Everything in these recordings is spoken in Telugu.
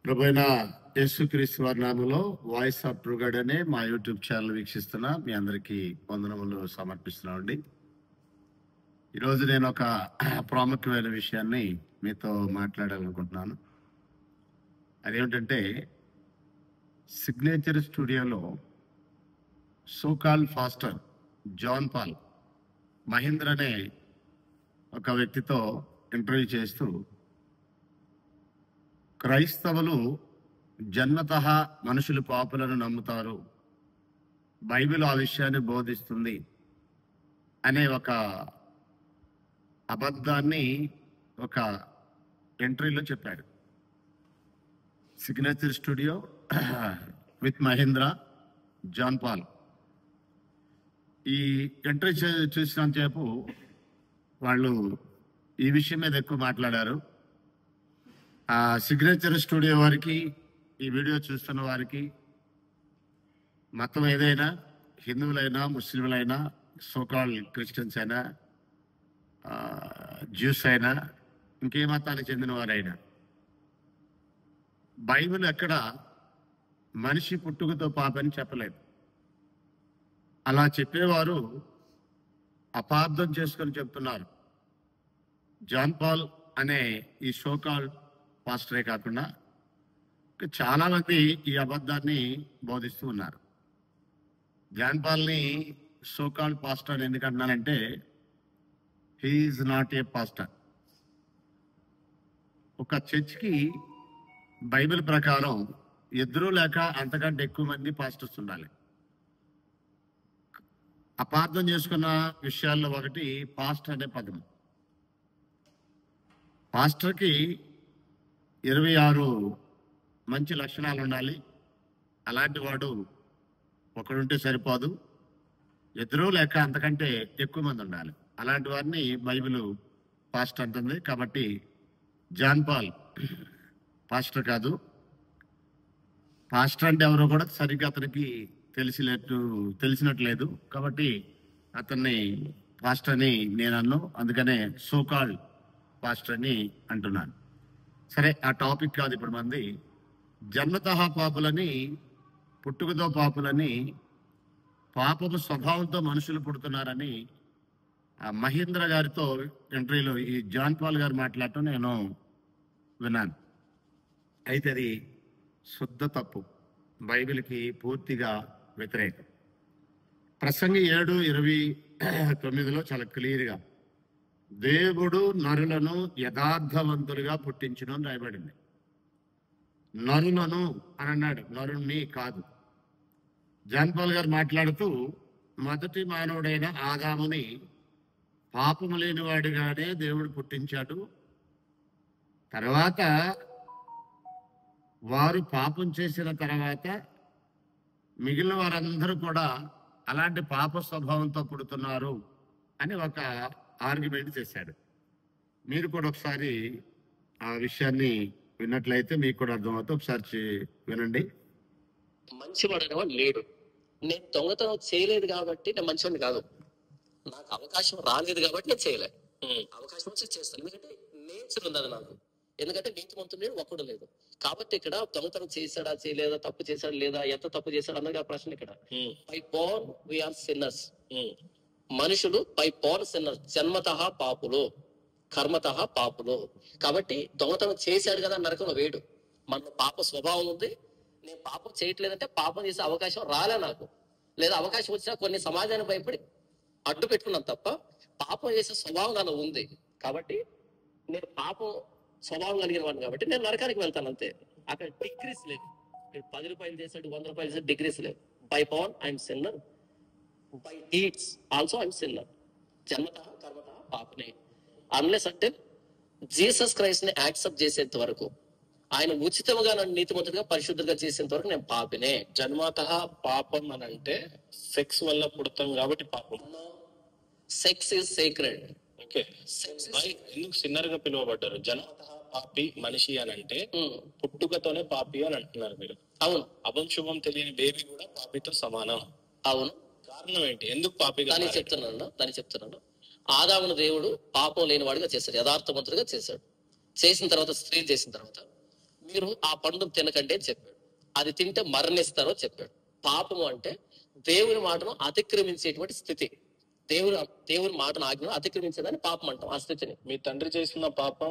ప్రభువైన యేసుక్రీస్తు వారి నామములో వాయిస్ ఆఫ్ ట్రూ గాడ్ అనే మా యూట్యూబ్ ఛానల్ వీక్షిస్తున్న మీ అందరికీ వందనములు సమర్పిస్తున్నామండి. ఈరోజు నేను ఒక ప్రాముఖ్యమైన విషయాన్ని మీతో మాట్లాడాలనుకుంటున్నాను. అదేమిటంటే, సిగ్నేచర్ స్టూడియోలో so called pastor John Paul Mahendra అనే ఒక వ్యక్తితో ఇంటర్వ్యూ చేస్తూ, క్రైస్తవులు జన్మతః మనుషులు పాపులను నమ్ముతారు, బైబిల్ ఆ విషయాన్ని బోధిస్తుంది అనే ఒక అబద్ధాన్ని ఒక ఎంట్రీలో చెప్పాడు. Signature studio with Mahendra, John Paul. ఈ ఎంట్రీ చూసినంతసేపు వాళ్ళు ఈ విషయం మీద ఎక్కువ మాట్లాడారు. సిగ్నేచర్ స్టూడియో వారికి, ఈ వీడియో చూస్తున్న వారికి, మతం ఏదైనా, హిందువులైనా, ముస్లింలైనా, సోకాల్ క్రిస్టియన్స్ అయినా, జ్యూస్ అయినా, ఇంకే మతానికి చెందిన వారైనా, బైబిల్ ఎక్కడ మనిషి పుట్టుకతో పాపని చెప్పలేదు. అలా చెప్పేవారు అపార్థం చేసుకొని చెప్తున్నారు. జాన్ పాల్ అనే ఈ సోకాల్ పాస్టరే కాకుండా చాలా మంది ఈ అబద్ధాన్ని బోధిస్తూ ఉన్నారు. జాన్ పాల్ని సోకాల్ పాస్టర్ ఎందుకంటున్నానంటే, హీఈస్ నాట్ ఏ పాస్టర్. ఒక చర్చ్కి బైబిల్ ప్రకారం ఇద్దరు లేక అంతకంటే ఎక్కువ మంది పాస్టర్స్ ఉండాలి. అపార్థం చేసుకున్న విషయాల్లో ఒకటి పాస్టర్ అనే పదం. పాస్టర్కి 26 మంచి లక్షణాలు ఉండాలి. అలాంటి వాడు ఒకడుంటే సరిపోదు, ఇద్దరు లేక అంతకంటే ఎక్కువ మంది ఉండాలి. అలాంటి వారిని బైబిల్ పాస్టర్ అంటుంది. కాబట్టి జాన్ పాల్ పాస్టర్ కాదు. పాస్టర్ అంటే ఎవరో కూడా సరిగ్గా అతనికి తెలిసినట్లేదు. కాబట్టి అతన్ని పాస్టర్ అని నేను అన్ను, అందుకనే సోకాల్ పాస్టర్ అని అంటున్నాను. సరే, ఆ టాపిక్ కాదు ఇప్పుడు మంది. జన్మతః పాపులని, పుట్టుకతో పాపులని, పాపపు స్వభావంతో మనుషులు పుడుతున్నారని ఆ మహేంద్ర గారితో ఇంటర్వ్యూలో ఈ జాన్ పాల్ గారు మాట్లాడటం నేను విన్నాను. అయితే అది శుద్ధ తప్పు, బైబిల్కి పూర్తిగా వ్యతిరేకం. ప్రసంగి 7:29లో చాలా క్లియర్గా దేవుడు నరులను యథార్థవంతులుగా పుట్టించును అని రాయబడింది. నరులను అని అన్నాడు, నరుణ్ణి కాదు. జాన్ పాల్ గారు మాట్లాడుతూ, మొదటి మానవుడైన ఆదాముని పాపము లేనివాడిగానే దేవుడు పుట్టించాడు. తర్వాత వారు పాపం చేసిన తర్వాత మిగిలిన వారందరూ కూడా అలాంటి పాప స్వభావంతో పుడుతున్నారు అని ఒక ఆర్గ్యుమెంట్ చేశాడు. మీరు కూడా ఒకసారి ఆ విషయాన్ని విన్నట్లయితే మీకు కూడా అర్థమవుతుంది. ఒకసారి వినండి. మంచివాడు అనేవాడు లేడు. నేను దొంగతనం చేయలేదు కాబట్టి నేను మంచివాడిని కాదు. నాకు అవకాశం రాలేదు కాబట్టి నేను చేయలేదు. అవకాశం వచ్చి చేస్తాను, ఎందుకంటే నేచర్ ఉంది అది నాకు. ఎందుకంటే నీతిమంతుడు ఒక్కడు లేదు. కాబట్టి ఇక్కడ దొంగతనం చేశాడా చేయలేదా, తప్పు చేశాడా లేదా, ఎంత తప్పు చేశాడు అన్నది ఆ ప్రశ్న ఇక్కడ. By born we are sinners. మనుషులు బై బోర్న్ సిన్నర్స్, జన్మతః పాపులు, కర్మతః పాపులు. కాబట్టి దొంగతనం చేశాడు కదా నరకంలో వేడు. మన పాప స్వభావం ఉంది. నేను పాపం చేయట్లేదంటే పాపం చేసే అవకాశం రాలే నాకు, లేదా అవకాశం వచ్చినా కొన్ని సమాజానికి భయపడి అడ్డు పెట్టుకున్నాను తప్ప పాపం చేసే స్వభావం నాలో ఉంది. కాబట్టి నేను పాపం స్వభావం కలిగిన వాడిని కాబట్టి నేను నరకానికి వెళ్తాను అంతే. అక్కడ డిగ్రీస్ లేవు. 10 రూపాయలు చేశాడు, 100 రూపాయలు చేశాడు, డిగ్రీస్ లేవు. By born I'm sinner, by deeds also I'm sinner. జన్మతః కర్మతః పాపనే. అన్లెస్ అంటే జీసస్ క్రైస్ట్ ని యాక్సెప్ట్ చేసేంత వరకు, ఆయన ఉచితంగా నన్ను నీతిమంతుడిగా పరిశుద్ధంగా చేసేంత వరకు నేను పాపినే. జన్మతః పాపం అని అంటే సెక్స్ వల్ల పుడతాం కాబట్టి పాపం. Sex is sacred. ఓకే, ఎందుకు సిన్నర్ గా పిలువబడ్డారు? జన్మతః పాపి మనిషి అని అంటే పుట్టుకతోనే పాపి అని అంటున్నారు మీరు. అవును. అభం శుభం తెలియని బేబీ కూడా పాపితో సమానం. అవును. కారణం ఏంటి? ఎందుకు పాపి? దాన్ని చెప్తున్నాను. ఆదామును దేవుడు పాపం లేనివాడిగా చేశాడు, యథార్థవంతుడిగా చేశాడు. చేసిన తర్వాత, స్త్రీ చేసిన తర్వాత మీరు ఆ పండును తినకండి అని చెప్పాడు. అది తింటే మరణిస్తారో చెప్పాడు. పాపము అంటే దేవుని మాటను అతిక్రమించేటువంటి స్థితి. దేవుని మాటను ఆజ్ఞను అతిక్రమించేదాన్ని పాపం అంటాం. ఆ స్థితిని. మీ తండ్రి చేసిన పాపం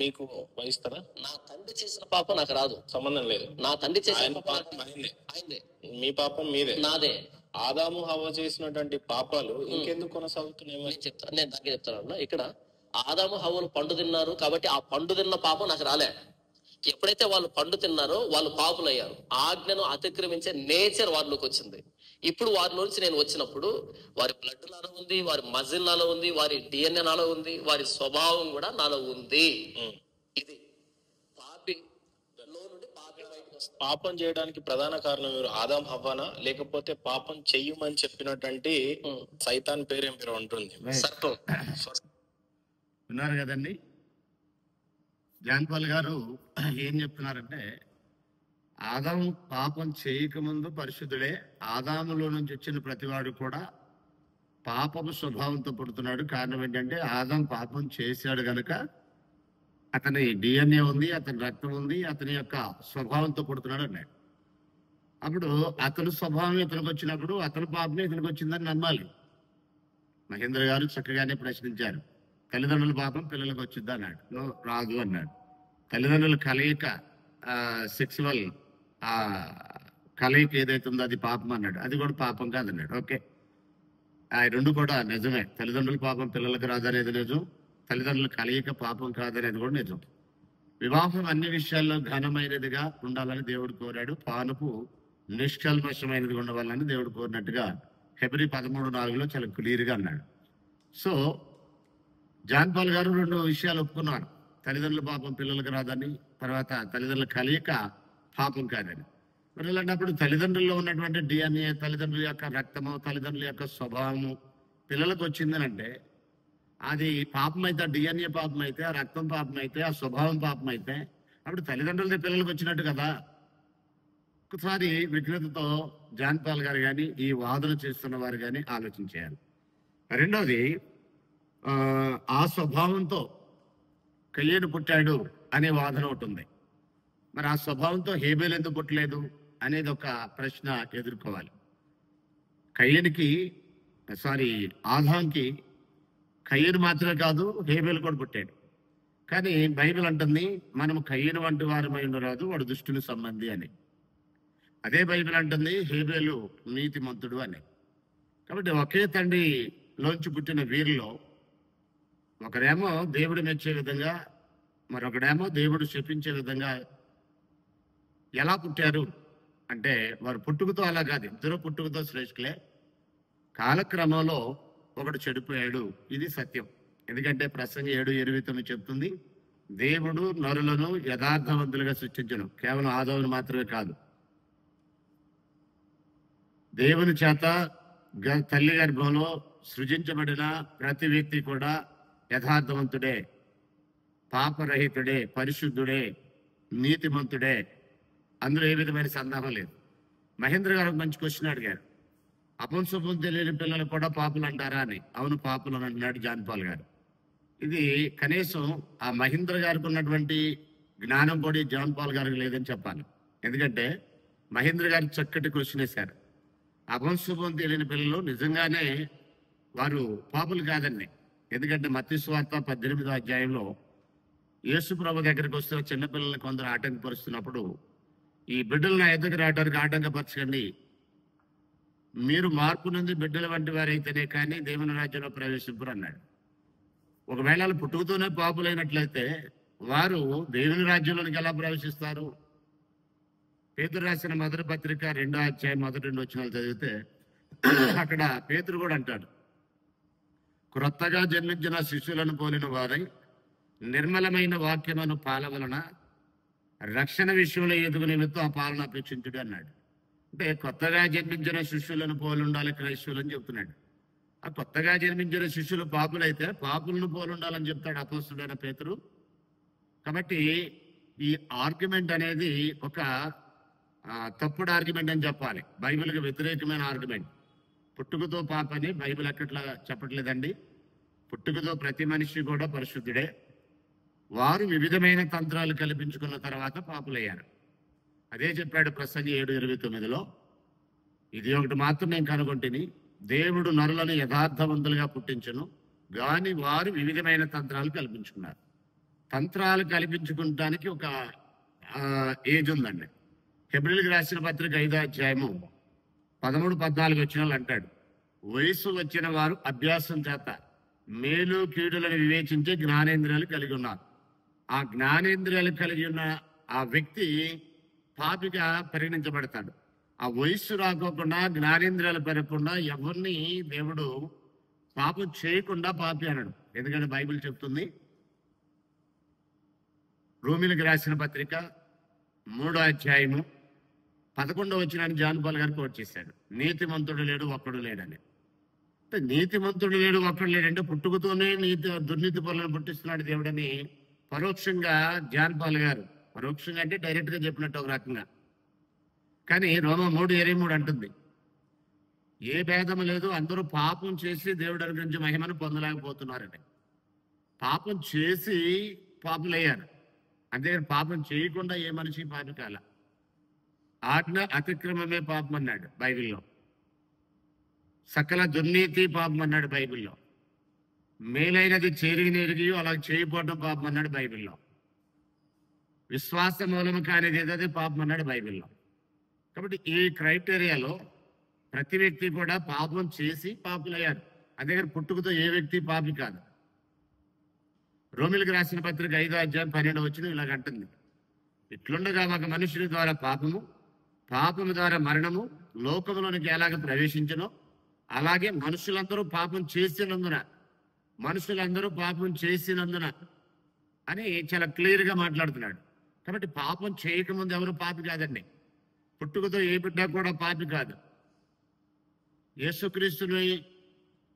మీకు వహిస్తారా? నా తండ్రి చేసిన పాపం నాకు రాదు, సంబంధం లేదు. నా తండ్రి చేసిన ఆయన పాపం పాపం ఆయనదే, ఆయనదే, మీ పాపం మీదే. నాదే. ఆదాము హవ్వ చేసినటువంటి పాపాలు ఇంకెందుకు కొనసాగుతున్నాయి? నేను దగ్గర చెప్తాను. ఇక్కడ ఆదాము హవ్వలు పండు తిన్నారు కాబట్టి ఆ పండు తిన్న పాపం నాకు రాలే. ఎప్పుడైతే వాళ్ళు పండు తిన్నారో వాళ్ళు పాపులయ్యారు. ఆజ్ఞను అతిక్రమించే నేచర్ వారిలోకి వచ్చింది. ఇప్పుడు వారి నుంచి నేను వచ్చినప్పుడు వారి బ్లడ్ నాలో ఉంది, వారి మజిల్ నాలో ఉంది, వారి DNA నాలో ఉంది, వారి స్వభావం కూడా నాలో ఉంది. ఇది పాపి నుండి పాపి బయటకు వస్తుంది. పాపం చేయడానికి ప్రధాన కారణం ఎవరు? ఆదాం హవ్వనా, లేకపోతే పాపం చెయ్యమని చెప్పినటువంటి సైతాన్ పేరేం పేరు ఉంటుంది? సర్పం. విన్నారు కదండి, జాన్ పాల్ గారు ఏం చెప్తున్నారంటే, ఆదాము పాపం చేయకముందు పరిశుద్ధుడే, ఆదాములో నుంచి వచ్చిన ప్రతివాడు కూడా పాపపు స్వభావంతో పుడుతున్నాడు. కారణం ఏంటంటే ఆదాం పాపం చేశాడు గనుక అతని DNA ఉంది, అతని రక్తం ఉంది, అతని యొక్క స్వభావంతో పుడుతున్నాడు అన్నాడు. అప్పుడు అతని స్వభావం ఇతనికి వచ్చినప్పుడు అతని పాపమే ఇతనికి వచ్చిందని నమ్మాలి. మహేంద్ర గారు చక్కగానే ప్రశ్నించారు, తల్లిదండ్రుల పాపం పిల్లలకు వచ్చింది అన్నాడు. రాదు అన్నాడు. తల్లిదండ్రుల కలయిక, సెక్సువల్ కలయిక ఏదైతే ఉందో అది పాపం అన్నాడు. అది కూడా పాపం కాదన్నాడు. ఓకే, ఆ రెండు కూడా నిజమే. తల్లిదండ్రుల పాపం పిల్లలకు రాదనేది నిజం, తల్లిదండ్రుల కలయిక పాపం కాదనేది కూడా నిజం. వివాహం అన్ని విషయాల్లో ఘనమైనదిగా ఉండాలని దేవుడు కోరాడు. పానుపు నిష్కల్మషమైనది ఉండవాలని దేవుడు కోరినట్టుగా ఫిబ్రవరి 13:4 చాలా క్లియర్గా అన్నాడు. సో జాన్ పాల్ గారు రెండు విషయాలు ఒప్పుకున్నారు, తల్లిదండ్రుల పాపం పిల్లలకు రాదని, తర్వాత తల్లిదండ్రుల కలయిక పాపం కాదని. మరి ఇలాంటప్పుడు తల్లిదండ్రుల్లో ఉన్నటువంటి DNA, తల్లిదండ్రుల యొక్క రక్తము, తల్లిదండ్రుల యొక్క స్వభావము పిల్లలకు వచ్చిందని అంటే అది పాపం అయితే, DNA పాపం అయితే, ఆ రక్తం పాపం అయితే, ఆ స్వభావం పాపం అయితే అప్పుడు తల్లిదండ్రులది పిల్లలకు వచ్చినట్టు కదా. ఒకసారి విఘ్నతతో జాన్ పాల్ గారు కానీ ఈ వాదన చేస్తున్న వారు కానీ ఆలోచించారు. రెండవది, ఆ స్వభావంతో కయ్యేను పుట్టాడు అనే వాదన ఒకటి ఉంది. మరి ఆ స్వభావంతో హేబేలు ఎందుకు పుట్టలేదు అనేది ఒక ప్రశ్న ఎదుర్కోవాలి. ఆదాంకి కయ్యేను మాత్రమే కాదు, హేబేలు కూడా పుట్టాడు. కానీ బైబిల్ అంటుంది మనం కయ్యేను వంటి వారమై ఉండరాదు, వాడు దుష్టుని సంబంధి అని. అదే బైబిల్ అంటుంది హేబేలు నీతిమంతుడు అని. కాబట్టి ఒకే తండ్రిలోంచి పుట్టిన వీరిలో ఒకరేమో దేవుడు మెచ్చే విధంగా, మరొకడేమో దేవుడు శపించే విధంగా ఎలా పుట్టారు అంటే వారు పుట్టుకతో అలా కాదు, ఇద్దరు పుట్టుకతో శ్రేష్ఠులే. కాలక్రమంలో ఒకడు చెడిపోయాడు, ఇది సత్యం. ఎందుకంటే ప్రసంగి 7:29 చెప్తుంది, దేవుడు నరులను యథార్థవంతులుగా సృష్టించను, కేవలం ఆదామును మాత్రమే కాదు. దేవుని చేత తల్లి గర్భంలో సృజించబడిన ప్రతి వ్యక్తి కూడా యథార్థవంతుడే, పాపరహితుడే, పరిశుద్ధుడే, నీతిమంతుడే. అందులో ఏ విధమైన సందేహం లేదు. మహేంద్ర గారు ఒక మంచి క్వశ్చన్ అడిగారు, అపంశుభం తెలియని పిల్లలు కూడా పాపులు అంటారా అని. అవును, పాపులు అని అంటున్నాడు జాన్ పాల్ గారు. ఇది కనీసం ఆ మహేంద్ర గారికి ఉన్నటువంటి జ్ఞానం కూడా జాన్ పాల్ గారికి లేదని చెప్పాలి. ఎందుకంటే మహేంద్ర గారు చక్కటి క్వశ్చన్ వేశారు. అపంశుభం తెలియని పిల్లలు నిజంగానే వారు పాపులు కాదండి. ఎందుకంటే మత్తయి సువార్త 18వ అధ్యాయంలో యేసు ప్రభు దగ్గరికి వస్తున్న చిన్నపిల్లల్ని కొందరు ఆటంకపరుస్తున్నప్పుడు, ఈ బిడ్డలు నా ఎద్దకు రావడానికి ఆటంకపరచకండి, మీరు మార్పు నుండి బిడ్డల వంటి వారైతేనే కానీ దేవుని రాజ్యంలో ప్రవేశింపరు అన్నాడు. ఒకవేళ వాళ్ళు పుట్టుకతోనే పాపులైనట్లయితే వారు దేవుని రాజ్యంలోనికి ఎలా ప్రవేశిస్తారు? పేతురు రాసిన మొదటి పత్రిక 2వ అధ్యాయం 1-2 వచనాలు చదివితే అక్కడ పేతురు కూడా అంటాడు, క్రొత్తగా జన్మించిన శిశువులను పోలిన వారై నిర్మలమైన వాక్యమును పాల వలన రక్షణ విషయంలో ఎదుగు నిమిత్తం ఆ పాలన అపేక్షించుడు అన్నాడు. అంటే కొత్తగా జన్మించిన శిష్యులను పోలి ఉండాలి క్రైస్తవులు అని చెప్తున్నాడు. ఆ కొత్తగా జన్మించిన శిష్యులు పాపులైతే పాపులను పోలి ఉండాలని చెప్తాడు అపోస్తుడైన పేతురు. కాబట్టి ఈ ఆర్గ్యుమెంట్ అనేది ఒక తప్పుడు ఆర్గ్యుమెంట్ అని చెప్పాలి, బైబిల్కి వ్యతిరేకమైన ఆర్గ్యుమెంట్. పుట్టుకతో పాపని బైబిల్ ఎక్కట్లా చెప్పట్లేదండి. పుట్టుకతో ప్రతి మనిషి కూడా పరిశుద్ధుడే. వారు వివిధమైన తంత్రాలు కల్పించుకున్న తర్వాత పాపులయ్యారు. అదే చెప్పాడు ప్రసంగి 7:29లో, ఇది ఒకటి మాత్రం నేను కనుగొంటిని, దేవుడు నరులను యథార్థవంతులుగా పుట్టించును, గాని వారు వివిధమైన తంత్రాలు కల్పించుకున్నారు. తంత్రాలు కల్పించుకుంటానికి ఒక ఏజ్ ఉందండి. హెబ్రీయులకు రాసిన పత్రిక 5వ అధ్యాయము 13-14 వచనాలు అంటాడు, వయసు వచ్చిన వారు అభ్యాసం చేత మేలు కీడులను వివేచించే జ్ఞానేంద్రియాలు కలిగి ఉన్నారు. ఆ జ్ఞానేంద్రియాలు కలిగి ఉన్న ఆ వ్యక్తి పాపిగా పరిగణించబడతాడు. ఆ వయస్సు రాకోకుండా జ్ఞానేంద్రియాలు పెరగకుండా ఎవరిని దేవుడు పాపం చేయకుండా పాపి అనడు. ఎందుకంటే బైబిల్ చెప్తుంది, రోమీలకు రాసిన పత్రిక 3వ అధ్యాయము 11వ వచనాన్ని జాన్ పాల్ గారు కోట్ చేశాడు, నీతిమంతుడు లేడు ఒక్కడు లేడని. నీతిమంతుడు లేడు ఒక్కడు లేడంటే పుట్టుకతోనే దుర్నీతి పనులను పుట్టిస్తున్నాడు దేవుడని పరోక్షంగా జాన్ పాల్ గారు, పరోక్షంగా అంటే డైరెక్ట్ గా చెప్పినట్టు ఒక రకంగా. కానీ రోమా 3:23 అంటుంది, ఏ భేదం లేదు, అందరూ పాపం చేసి దేవుడి గురించి మహిమను పొందలేకపోతున్నారని. పాపం చేసి పాపులయ్యారు, అంతేగాని పాపం చేయకుండా ఏ మనిషి పాపి కాల. ఆజ్ఞ అతిక్రమమే పాపం అన్నాడు బైబిల్లో, సకల దుర్నీతి పాపం అన్నాడు బైబిల్లో, మేలైనది చేరిగినెరిగి అలా చేయకపోవడం పాపం అన్నాడు బైబిల్లో, విశ్వాస మూలము కానిది ఏదది పాపం అన్నాడు బైబిల్లో. కాబట్టి ఈ క్రైటీరియాలో ప్రతి వ్యక్తి కూడా పాపం చేసి పాపులయ్యారు, అంతేగాని పుట్టుకతో ఏ వ్యక్తి పాపి కాదు. రోమిలకు రాసిన పత్రిక 5వ అధ్యాయం 12వ వచనం ఇలాగంటుంది, ఇట్లుండగా ఒక మనుషుని ద్వారా పాపము, పాపము ద్వారా మరణము లోకములోనికి ఎలాగ ప్రవేశించనో అలాగే మనుషులందరూ పాపం చేసినందున అని చాలా క్లియర్గా మాట్లాడుతున్నాడు. కాబట్టి పాపం చేయకముందు ఎవరు పాపి కాదండి, పుట్టుకతో ఏ బిడ్డ కూడా పాపి కాదు. యేసుక్రీస్తుని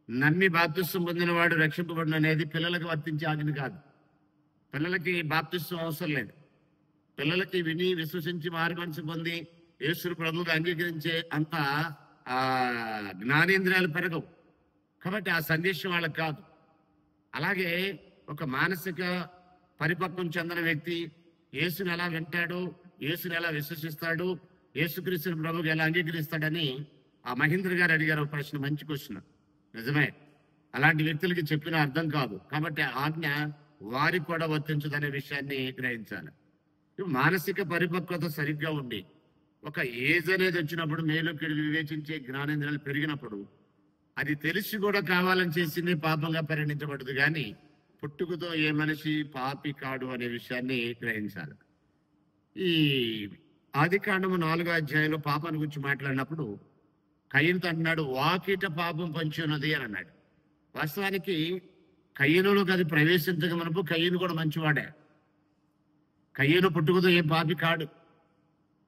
నమ్మి బాప్తిస్వం పొందినవాడు రక్షింపబడిన అనేది పిల్లలకు వర్తించే ఆజ్ఞ కాదు. పిల్లలకి బాప్తిస్వం అవసరం లేదు. పిల్లలకి విని విశ్వసించి మారుమనసు పొంది యేసు ప్రభువుగా అంగీకరించే అంత జ్ఞానేంద్రియాలు పెరగవు. కాబట్టి ఆ సందేశం వాళ్ళకి కాదు. అలాగే ఒక మానసిక పరిపక్వం చెందిన వ్యక్తి యేసుని ఎలా వింటాడు, యేసుని ఎలా విశ్వసిస్తాడు, యేసుక్రీస్తుని ప్రభువుగా ఎలా అంగీకరిస్తాడని ఆ మహేంద్ర గారు అడిగారు ఒక ప్రశ్న, మంచి క్వశ్చన్. నిజమే, అలాంటి వ్యక్తులకి చెప్పిన అర్థం కాదు. కాబట్టి ఆజ్ఞ వారికి కూడా వర్తించదనే విషయాన్ని గ్రహించాలి. మానసిక పరిపక్వత సరిగ్గా ఉండి ఒక ఏజ్ అనేది వచ్చినప్పుడు, మేలు కీడు వివేచించే జ్ఞానేంద్రియాలు పెరిగినప్పుడు, అది తెలిసి కూడా కావాలని చేసింది పాపంగా పరిగణించబడదు. కానీ పుట్టుకతో ఏ మనిషి పాపి కాడు అనే విషయాన్ని గ్రహించాలి. ఈ ఆదికాండము 4వ అధ్యాయంలో పాపాన్ని గురించి మాట్లాడినప్పుడు కయ్యనుతో అన్నాడు, వాకిట పాపం పంచి ఉన్నది అని అన్నాడు. వాస్తవానికి కయ్యనులోకి అది ప్రవేశించక మనపు కయ్యను కూడా మంచివాడే. కయ్యను పుట్టుకతో ఏ పాపి కాడు.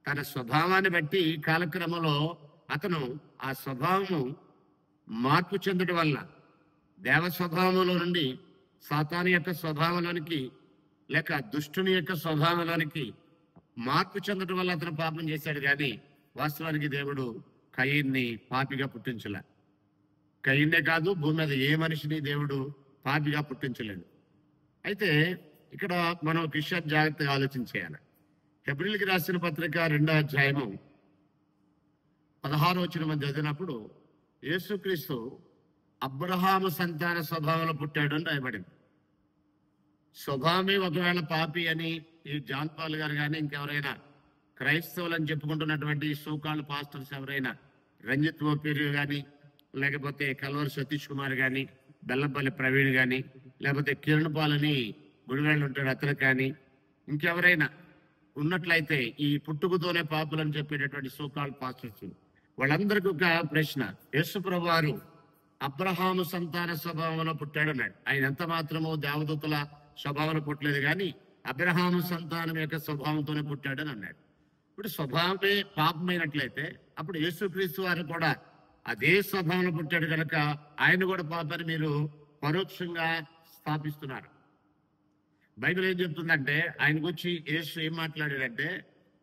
తన స్వభావాన్ని బట్టి కాలక్రమంలో అతను ఆ స్వభావము మార్పు చెందడం వల్ల దేవ స్వభావంలో నుండి సాతాను యొక్క స్వభావంలోనికి లేక దుష్టుని యొక్క స్వభావంలోనికి మార్పు చెందడం వల్ల అతను పాపం చేశాడు. కానీ వాస్తవానికి దేవుడు కయ్యన్ని పాపిగా పుట్టించలే. కయ్యన్నే కాదు, భూమి మీద ఏ మనిషిని దేవుడు పాపిగా పుట్టించలేడు. అయితే ఇక్కడ మనం ఒక విషయం జాగ్రత్తగా ఆలోచించేయాలి. హెబ్రీయులకు రాసిన పత్రిక 2వ అధ్యాయము 16వ వచనం చదివినప్పుడు యేసుక్రీస్తు అబ్రహాము సంతాన స్వభావంలో పుట్టాడు అని రాయబడింది. స్వభావమే ఒకవేళ పాపి అని ఈ జాన్ పాల్ గారు కానీ ఇంకెవరైనా క్రైస్తవులు అని చెప్పుకుంటున్నటువంటి సోకాళ్ళు పాస్టర్స్ ఎవరైనా, రంజిత్ ఓపీరు కానీ, లేకపోతే కల్వర్ సతీష్ కుమార్ కానీ, బెల్లంపల్లి ప్రవీణ్ కానీ, లేకపోతే కిరణ్ పాల్ అని గుడివేళ్ళు ఉంటాడు అతను కానీ, ఇంకెవరైనా ఉన్నట్లయితే ఈ పుట్టుకతోనే పాపులని చెప్పేటటువంటి సోకాళ్ళు పాస్టర్స్ వాళ్ళందరికీ ఒక ప్రశ్న, యేసు ప్రభువారు అబ్రహాము సంతాన స్వభావంలో పుట్టాడు అన్నాడు. ఆయన ఎంత మాత్రమో దేవదూతల స్వభావంలో పుట్టలేదు, కానీ అబ్రహాము సంతానం యొక్క స్వభావంతోనే పుట్టాడని అన్నాడు. ఇప్పుడు స్వభావమే పాపమైనట్లయితే అప్పుడు యేసుక్రీస్తు వారు కూడా అదే స్వభావంలో పుట్టాడు కనుక ఆయన కూడా పాపని మీరు పరోక్షంగా స్థాపిస్తున్నారు. బైబిల్ ఏం చెప్తుందంటే ఆయన గురించి యేసు ఏం మాట్లాడాడంటే,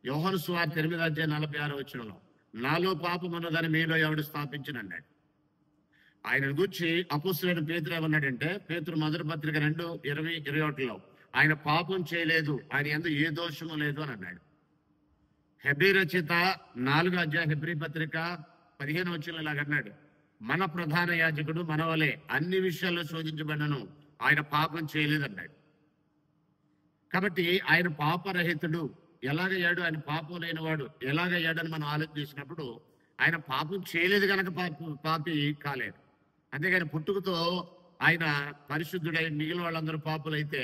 యోహాను సువార్త 8వ అధ్యాయం 46వ వచనంలో, నాలో పాపం ఉన్నదని మీలో ఎవడు స్థాపించను అన్నాడు. ఆయన గురించి అపోస్తలుడైన పేతురు ఏమన్నాడంటే, పేతురు మొదటి పత్రిక 2:20-21లో, ఆయన పాపం చేయలేదు, ఆయన యందు ఏ దోషము లేదు అని అన్నాడు. హెబ్రీ రచయిత 4వ అధ్యాయం హెబ్రీ పత్రిక 15వ వచనంలో ఇలాగన్నాడు, మన ప్రధాన యాజకుడు మన వలె అన్ని విషయాల్లో శోధించబడినను ఆయన పాపం చేయలేదన్నాడు. కాబట్టి ఆయన పాపరహితుడు. ఎలాగయ్యాడు? ఆయన పాపం లేనివాడు ఎలాగయ్యాడని మనం ఆలోచించినప్పుడు ఆయన పాపం చేయలేదు కనుక పాపి కాలేదు. అంతేగాని పుట్టుకతో ఆయన పరిశుద్ధుడై మిగిలిన వాళ్ళందరూ పాపులైతే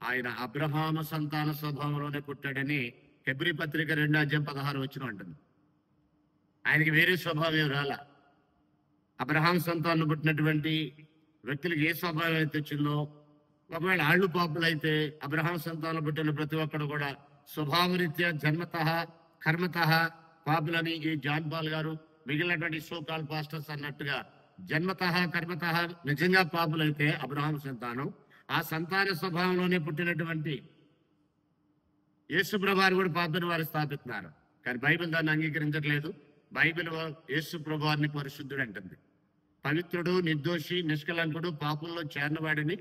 ఆయన అబ్రహాము సంతాన స్వభావంలోనే పుట్టాడని హెబ్రీ పత్రిక 2వ అధ్యాయం 16వ వచనం అంటుంది. ఆయనకి వేరే స్వభావం ఏం రాలా. అబ్రహాం సంతానం పుట్టినటువంటి వ్యక్తులకు ఏ స్వభావం అయితే వచ్చిందో, ఒకవేళ ఆళ్ళు పాపులైతే అబ్రహాం సంతానం పుట్టిన ప్రతి ఒక్కడు కూడా స్వభావరీత్యా జన్మతః కర్మతః పాపులని ఈ జాన్ పాల్ గారు మిగిలినటువంటి సోకాల్ పాస్టర్స్ అన్నట్టుగా జన్మతః కర్మతః నిజంగా పాపులైతే అబ్రహాం సంతానం, ఆ సంతాన స్వభావంలోనే పుట్టినటువంటి యేసుప్రభువారు కూడా పాపిని వారు స్థాపిస్తున్నారు. కానీ బైబిల్ దాన్ని అంగీకరించట్లేదు. బైబిల్ యేసుప్రభువారిని పరిశుద్ధుడు అంటుంది. పవిత్రుడు, నిర్దోషి, నిష్కలంకుడు, పాపంలో చేరినవాడిని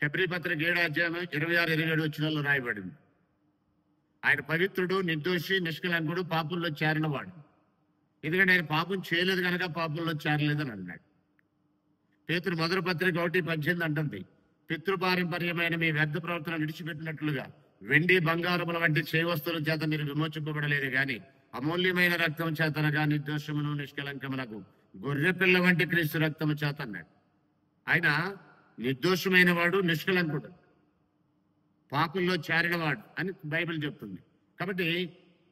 హెబ్రీ పత్రిక 7వ అధ్యాయం 26, 27 వచనాల్లో రాయబడింది. ఆయన పవిత్రుడు, నిర్దోషి, నిష్కలంకుడు, పాపంలో చేరినవాడు. ఎందుకంటే ఆయన పాపం చేయలేదు కనుక పాపంలో చేరలేదని అన్నాడు. పేతురు 1వ పత్రిక 1:18 అంటుంది, పితృపారంపర్యమైన మీ వ్యర్థ ప్రవర్తన విడిచిపెట్టినట్లుగా వెండి బంగారముల వంటి చేవస్తుల చేత మీరు విమోచింపబడలేదు గాని అమూల్యమైన రక్తం చేతనగా నిర్దోషమును నిష్కలంకమునకు గొర్రె పిల్ల వంటి క్రీస్తు రక్తము చేత అన్నాడు. ఆయన నిర్దోషమైన వాడు, నిష్కలంకుడు, పాపంలో చేరినవాడు అని బైబిల్ చెప్తుంది. కాబట్టి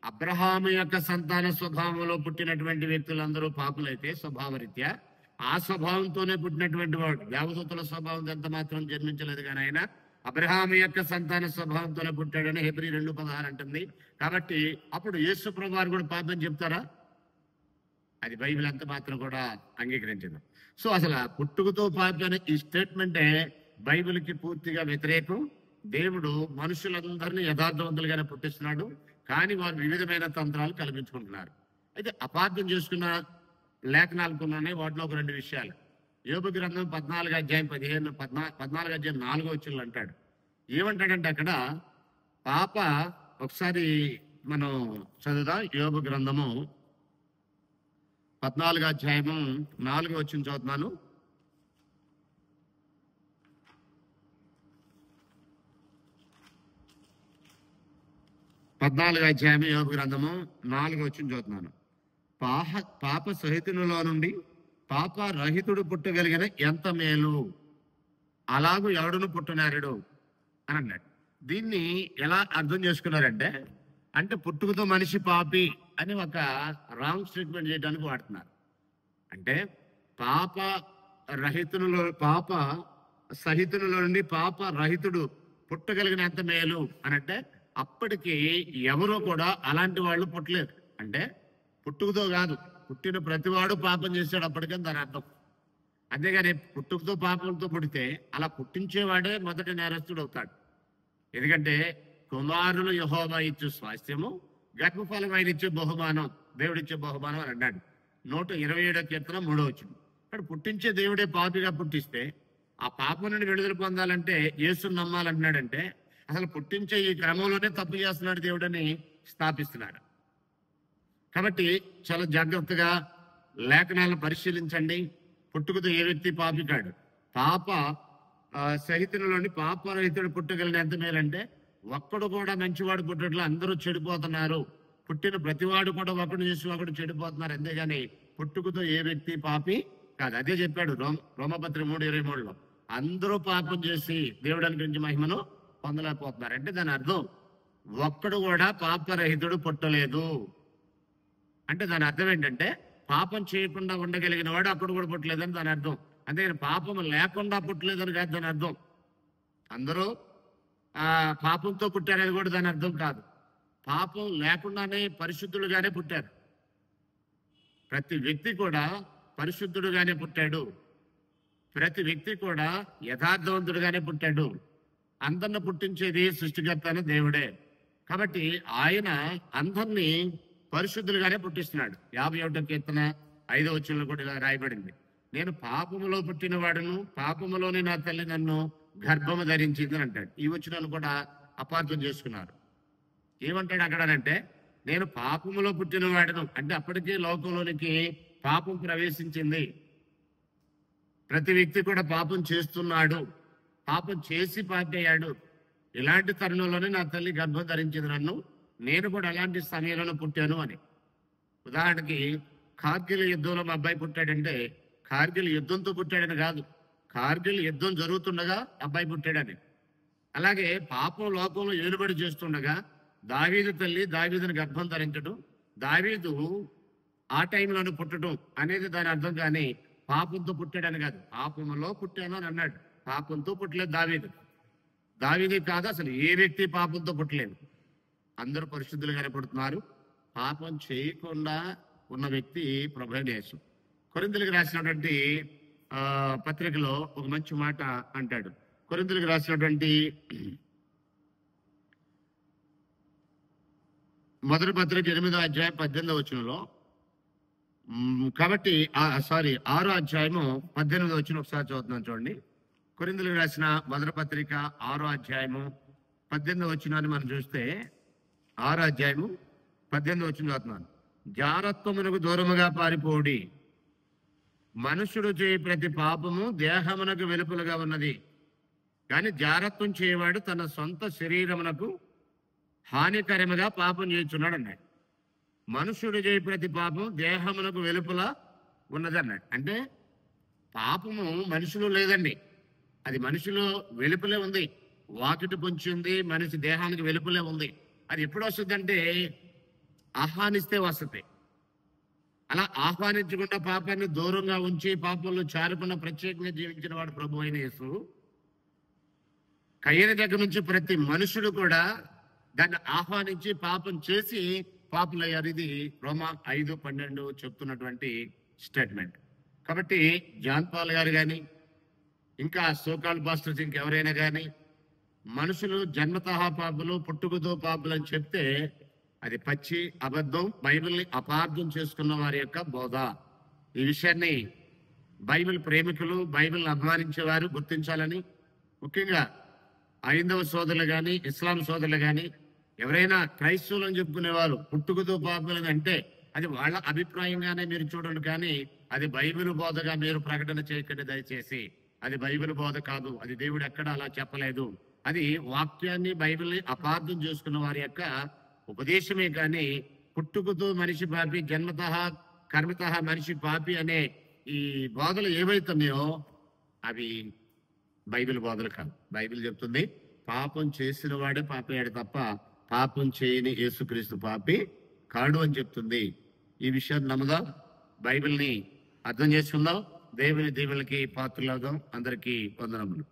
అబ్రహాము యొక్క సంతాన స్వభావంలో పుట్టినటువంటి వ్యక్తులందరూ పాపులైతే స్వభావరీత్యా ఆ స్వభావంతోనే పుట్టినటువంటి వాడు. దేవదూతల స్వభావం ఎంత మాత్రం జన్మించలేదు కానీ ఆయన అబ్రహాము యొక్క సంతాన స్వభావంతోనే పుట్టాడని హెబ్రీ 2:16 అంటుంది. కాబట్టి అప్పుడు యేసు ప్రభువారు కూడా పాపం చెప్తారా? అది బైబిల్ అంత మాత్రం కూడా అంగీకరించదు. సో అసలు పుట్టుకతో పాపి అనే ఈ స్టేట్మెంటే బైబిల్కి పూర్తిగా వ్యతిరేకం. దేవుడు మనుషులందరినీ యథార్థవంతులుగానే పుట్టిస్తున్నాడు, కానీ వారు వివిధమైన తంత్రాలు కల్పించుకుంటున్నారు. అయితే అపార్థం చేసుకున్న లేఖనాలు కొన్నాయి. వాటిలో ఒక 2 విషయాలు. యోబు గ్రంథం 14వ అధ్యాయం 14వ అధ్యాయం 4వ వచనంలో అంటాడు. ఏమంటాడంటే అక్కడ పాప, ఒకసారి మనం చదువుదాం. యోబు గ్రంథము 14వ అధ్యాయము 4వ వచనం చదువుతున్నాను. యోబు గ్రంథము 4వ వచనం చదువుతున్నాను. పాప సహితునిలో నుండి పాప రహితుడు పుట్టగలిగిన ఎంత మేలు, అలాగూ ఎవడును పుట్టునారుడు అని అన్నాడు. దీన్ని ఎలా అర్థం చేసుకున్నారంటే, అంటే పుట్టుకతో మనిషి పాపి అని ఒక రాంగ్ స్టేట్మెంట్ చేయడానికి వాడుతున్నారు. అంటే పాప సహితునిలో నుండి పాప రహితుడు పుట్టగలిగిన ఎంత మేలు అని అంటే, అప్పటికి ఎవరో కూడా అలాంటి వాళ్ళు పుట్టలేదు. అంటే పుట్టుకతో కాదు, పుట్టిన ప్రతివాడు పాపం చేశాడు అప్పటికని దాని అర్థం. అంతేగాని పుట్టుకతో పాపంతో పుడితే అలా పుట్టించేవాడే మొదటి నేరస్తుడు అవుతాడు. ఎందుకంటే కుమారులు యెహోవా ఇచ్చు స్వాస్థ్యము, గర్భఫలం ఆయన ఇచ్చే బహుమానం, దేవుడిచ్చే బహుమానం అని అన్నాడు. 127వ కీర్తన 3వ వచనం. ఇక్కడ పుట్టించే దేవుడే పాపిగా పుట్టిస్తే ఆ పాపం నుండి విడుదల పొందాలంటే యేసుని నమ్మాలంటున్నాడంటే అసలు పుట్టించే ఈ క్రమంలోనే తప్పు చేస్తున్నాడు దేవుడని స్థాపిస్తున్నాడు. కాబట్టి చాలా జాగ్రత్తగా లేఖనాలను పరిశీలించండి. పుట్టుకతో ఏ వ్యక్తి పాపి కాడు. పాప సహితునిలోని పాపరహితుడు పుట్టగలిగిన ఎంత మేలంటే, ఒక్కడు కూడా మంచివాడు పుట్టట్లో అందరూ చెడిపోతున్నారు. పుట్టిన ప్రతివాడు కూడా ఒకడు చేసి ఒకడు చెడిపోతున్నారు. అంతేగాని పుట్టుకతో ఏ వ్యక్తి పాపి కాదు. అదే చెప్పాడు రోమపత్రిక 3:23లో, అందరూ పాపం చేసి దేవుడు అనుగ్రహించిన మహిమను పొందలేకపోతున్నారు. అంటే దాని అర్థం ఒక్కడు కూడా పాపరహితుడు పుట్టలేదు. అంటే దాని అర్థం ఏంటంటే పాపం చేయకుండా ఉండగలిగిన వాడు అప్పుడు కూడా పుట్టలేదని దాని అర్థం. అంతేగాని పాపం లేకుండా పుట్టలేదని కాదు దాని అర్థం. అందరూ పాపంతో పుట్టారని కూడా దాని అర్థం కాదు. పాపం లేకుండానే పరిశుద్ధులుగానే పుట్టారు. ప్రతి వ్యక్తి కూడా పరిశుద్ధుడుగానే పుట్టాడు. ప్రతి వ్యక్తి కూడా యథార్థవంతుడుగానే పుట్టాడు. అందరిని పుట్టించేది సృష్టికర్త అయిన దేవుడే. కాబట్టి ఆయన అందరినీ పరిశుద్ధులుగానే పుట్టిస్తున్నాడు. 51వ కీర్తన 5వ వచనంలో కూడా ఇలా రాయబడింది, నేను పాపములో పుట్టిన వాడును, పాపములోనే నా తల్లి నన్ను గర్భము ధరించింది అని అంటాడు. ఈ వచనాన్ని కూడా అపార్థం చేసుకున్నారు. ఏమంటాడు అక్కడనంటే, నేను పాపములో పుట్టిన వాడను అంటే అప్పటికే లోకంలోనికి పాపం ప్రవేశించింది. ప్రతి వ్యక్తి కూడా పాపం చేస్తున్నాడు, పాపం చేసి పాపి అయ్యాడు. ఇలాంటి తరుణంలోనే నా తల్లి గర్భం ధరించింది నన్ను, నేను కూడా అలాంటి సమయంలో పుట్టాను అని. ఉదాహరణకి కార్గిల్ యుద్ధంలో మా అబ్బాయి పుట్టాడంటే కార్గిల్ యుద్ధంతో పుట్టాడని కాదు, కార్గిల్ యుద్ధం జరుగుతుండగా అబ్బాయి పుట్టాడని. అలాగే పాపం లోకంలో ఏలుబడి చేస్తుండగా దావీదు తల్లి దావీదుని గర్భం ధరించడం, దావీదు ఆ టైంలోనే పుట్టడం అనేది దాని అర్థం. కానీ పాపంతో పుట్టాడని కాదు, పాపంలో పుట్టాను అని అన్నాడు. పాపంతో పుట్టలేదు దావీదు. దావీదే కాదు, అసలు ఏ వ్యక్తి పాపంతో పుట్టలేదు. అందరూ పరిశుద్ధులుగానే పుడుతున్నారు. పాపం చేయకుండా ఉన్న వ్యక్తి ప్రభువైన యేసు. కొరింథీయులకు రాసినటువంటి పత్రికలో ఒక మంచి మాట అంటాడు. కొరింథీయులకు రాసినటువంటి మొదటి పత్రిక 8వ అధ్యాయం 18వ వచనంలో, కాబట్టి 6వ అధ్యాయము 18వ వచనం ఒకసారి చదువుతున్నాను చూడండి. కొరింథీయులకు రాసిన మొదటి పత్రిక 6వ అధ్యాయము 18వ వచనాన్ని మనం చూస్తే, 6వ అధ్యాయము 18వ వచనం చదువుతున్నాను. జారత్వమునకు దూరముగా పారిపోడి, మనుషుడు చేయ ప్రతి పాపము దేహమునకు వెలుపలుగా ఉన్నది, కానీ జారత్వం చేయవాడు తన సొంత శరీరమునకు హానికరముగా పాపం చేస్తున్నాడు అన్నాడు. మనుషుడు చేయ ప్రతి పాపం దేహమునకు వెలుపల ఉన్నది అన్నాడు. అంటే పాపము మనుషులు లేదండి, అది మనుషులు వెలుపలే ఉంది. వాకిటి పొంచి ఉంది, మనిషి దేహానికి వెలుపలే ఉంది. అది ఎప్పుడు వస్తుందంటే ఆహ్వానిస్తే వస్తుంది. అలా ఆహ్వానించకుండా పాపాన్ని దూరంగా ఉంచి పాపంలో చారకుండా ప్రత్యేకంగా జీవించిన వాడు ప్రభు అయిన యేసు. కయ్యని దగ్గర నుంచి ప్రతి మనుషుడు కూడా దాన్ని ఆహ్వానించి పాపం చేసి పాపులయ్యారు. ఇది రోమా 5:12 చెప్తున్నటువంటి స్టేట్మెంట్. కాబట్టి జాన్ పాల్ గారు కానీ ఇంకా సోకాల్ పాస్టర్స్ ఇంకెవరైనా కానీ మనుషులు జన్మతః పాపులు, పుట్టుకతో పాపులు అని చెప్తే అది పచ్చి అబద్ధం, బైబిల్ని అపార్థం చేసుకున్న వారి యొక్క బోధ. ఈ విషయాన్ని బైబిల్ ప్రేమికులు, బైబిల్ని అభిమానించేవారు గుర్తించాలని, ముఖ్యంగా ఐందవ సోదరులు కానీ ఇస్లాం సోదరులు కానీ ఎవరైనా క్రైస్తవులు అని చెప్పుకునేవారు పుట్టుకతో పాపులని అంటే అది వాళ్ళ అభిప్రాయంగానే మీరు చూడండి, కానీ అది బైబిల్ బోధగా మీరు ప్రకటన చేయకండి దయచేసి. అది బైబిల్ బోధ కాదు, అది దేవుడు ఎక్కడ అలా చెప్పలేదు. అది వాక్యాన్ని, బైబిల్ని అపార్థం చేసుకున్న వారి యొక్క ఉపదేశమే. కానీ పుట్టుకతో మనిషి పాపి, జన్మతః కర్మతః మనిషి పాపి అనే ఈ బోధలు ఏవైతున్నాయో అవి బైబిల్ బోధలు కాదు. బైబిల్ చెప్తుంది పాపం చేసిన వాడే పాపి అయ్యాడు తప్ప పాపం చేయని యేసుక్రీస్తు పాపి కాడు అని చెప్తుంది. ఈ విషయాన్ని నమ్ముదాం, బైబిల్ని అర్థం చేసుకుందాం, దేవుని దీవెనలకి పాత్రలవుదాం. అందరికీ వందనములు.